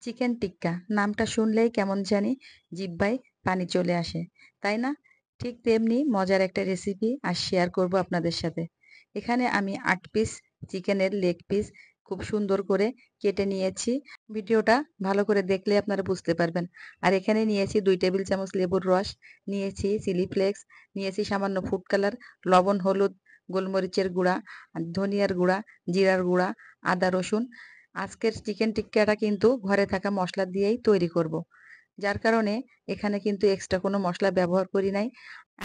Chicken টিক্কা নামটা শুনলেই কেমন জানি জিহ্বায় পানি চলে আসে, তাই না? ঠিক তেমনি মজার একটা রেসিপি আজ শেয়ার করব আপনাদের সাথে। এখানে আমি ৮ পিস চিকেনের লেগ পিস খুব সুন্দর করে কেটে নিয়েছি। ভিডিওটা ভালো করে দেখলে আপনারা বুঝতে পারবেন। আর এখানে নিয়েছি ২ টেবিল চামচ লেবুর রস, নিয়েছি চিলি ফ্লেক্স, নিয়েছি সামান্য ফুড কালার, লবণ, হলুদ, গোলমরিচের গুঁড়া, ধনিয়ার গুঁড়া, জিরার গুঁড়া, আদা, রসুন। আজকের চিকেন টিক্কাটা কিন্তু ঘরে থাকা মসলা দিয়েই তৈরি করব। যার কারণে এখানে কিন্তু এক্সট্রা কোনো মসলা ব্যবহার করি নাই।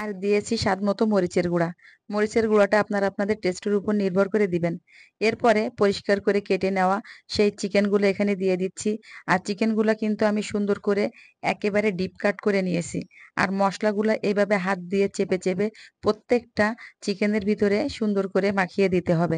আর দিয়েছি স্বাদমতো মরিচের গুঁড়া। মরিচের গুঁড়াটা আপনারা আপনাদের টেস্টের উপর নির্ভর করে দিবেন। এরপরে পরিষ্কার করে কেটে নেওয়া সেই চিকেনগুলো এখানে দিয়ে দিচ্ছি। আর চিকেনগুলা কিন্তু আমি সুন্দর করে একেবারে ডিপ কাট করে নিয়েছি। আর মসলাগুলা এভাবে হাত দিয়ে চেপে, চেপে প্রত্যেকটা চিকেনের ভিতরে সুন্দর করে মাখিয়ে দিতে হবে।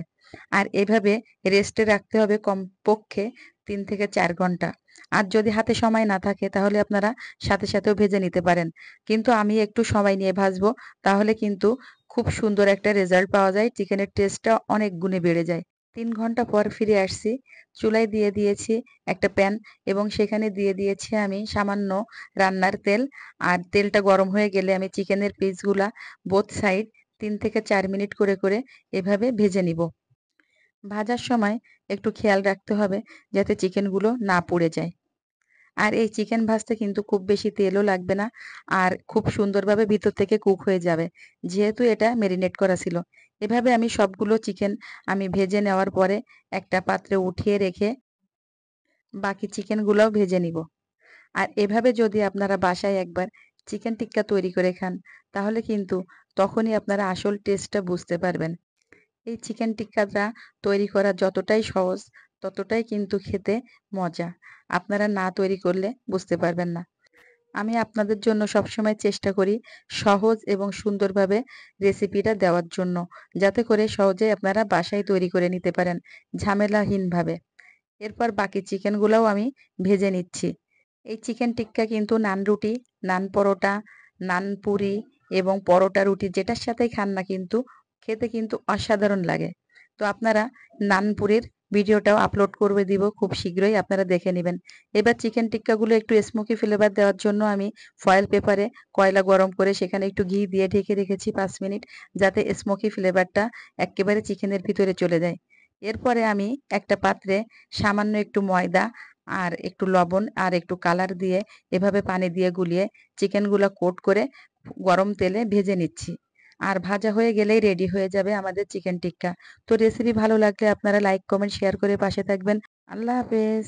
আর এভাবে রেস্টে রাখতে হবে কমপক্ষে ৩ থেকে ৪ ঘন্টা। আর যদি হাতে সময় না থাকে তাহলে আপনারা সাথে, সাথেও ভেজে নিতে পারেন। কিন্তু আমি একটু সময় নিয়ে ভাজবো, তাহলে কিন্তু খুব সুন্দর একটা রেজাল্ট পাওয়া যায়। চিকেনের টেস্টটা অনেক গুণে বেড়ে যায়। ৩ ঘন্টা পর ফিরে আসছি। চুলায় দিয়ে দিয়েছি একটা প্যান এবং সেখানে দিয়ে দিয়েছি আমি সামান্য রান্নার তেল। আর তেলটা গরম হয়ে গেলে আমি চিকেনের পিসগুলা বোথ সাইড ৩ থেকে ৪ মিনিট করে, করে এভাবে ভেজে নিব। ভাজার সময় একটু খেয়াল রাখতে হবে যাতে চিকেনগুলো না পুড়ে যায়। আর এই চিকেন ভাজতে কিন্তু খুব বেশি তেলও লাগবে না। আর খুব সুন্দরভাবে ভিতর থেকে কুক হয়ে যাবে। যেহেতু এটা মেরিনেট করা ছিল। এভাবে আমি সবগুলো চিকেন আমি ভেজে নেওয়ার পরে একটা পাত্রে উঠিয়ে রেখে বাকি চিকেনগুলাও ভেজে নিব। আর এভাবে যদি আপনারা বাসায় একবার চিকেন টিক্কা তৈরি করে খান, তাহলে কিন্তু তখনই আপনারা আসল টেস্টটা বুঝতে পারবেন। এই চিকেন টিক্কাটা তৈরি করা যতটাই সহজ, ততটাই কিন্তু খেতে মজা। আপনারা না তৈরি করলে বুঝতে পারবেন না। আমি আপনাদের জন্য সবসময় চেষ্টা করি সহজ এবং সুন্দরভাবে রেসিপিটা দেওয়ার জন্য, যাতে করে সহজেই আপনারা বাসায় তৈরি করে নিতে পারেন ঝামেলাহীনভাবে। এরপর বাকি চিকেনগুলোও আমি ভেজে নিচ্ছি। এই চিকেন টিক্কা কিন্তু নান রুটি, নান পরোটা, নান পুরি এবং পরোটা রুটি যেটার সাথেই খান না কিন্তু খেতে কিন্তু অসাধারণ লাগে। তো আপনারা নান পুরির ভিডিওটাও আপলোড করে দিব খুব শীঘ্রই, আপনারা দেখে নিবেন। এবার চিকেন টিক্কাগুলো একটু স্মোকি ফ্লেভার দেওয়ার জন্য আমি ফয়েল পেপারে কয়লা গরম করে সেখানে একটু ঘি দিয়ে ঢেকে রেখেছি ৫ মিনিট, যাতে স্মোকি ফ্লেভারটা এক্কেবারে চিকেনের ভিতরে চলে যায়। এরপরে আমি একটা পাত্রে সামান্য একটু ময়দা আর একটু লবণ আর একটু কালার দিয়ে এভাবে পানি দিয়ে গুলিয়ে চিকেনগুলো কোট করে গরম তেলে ভেজে নিচ্ছি। আর ভাজা হয়ে গেলেই রেডি হয়ে যাবে আমাদের চিকেন টিক্কা। তো রেসিপি ভালো লাগলে আপনারা লাইক, কমেন্ট, শেয়ার করে পাশে থাকবেন। আল্লাহ হাফেজ।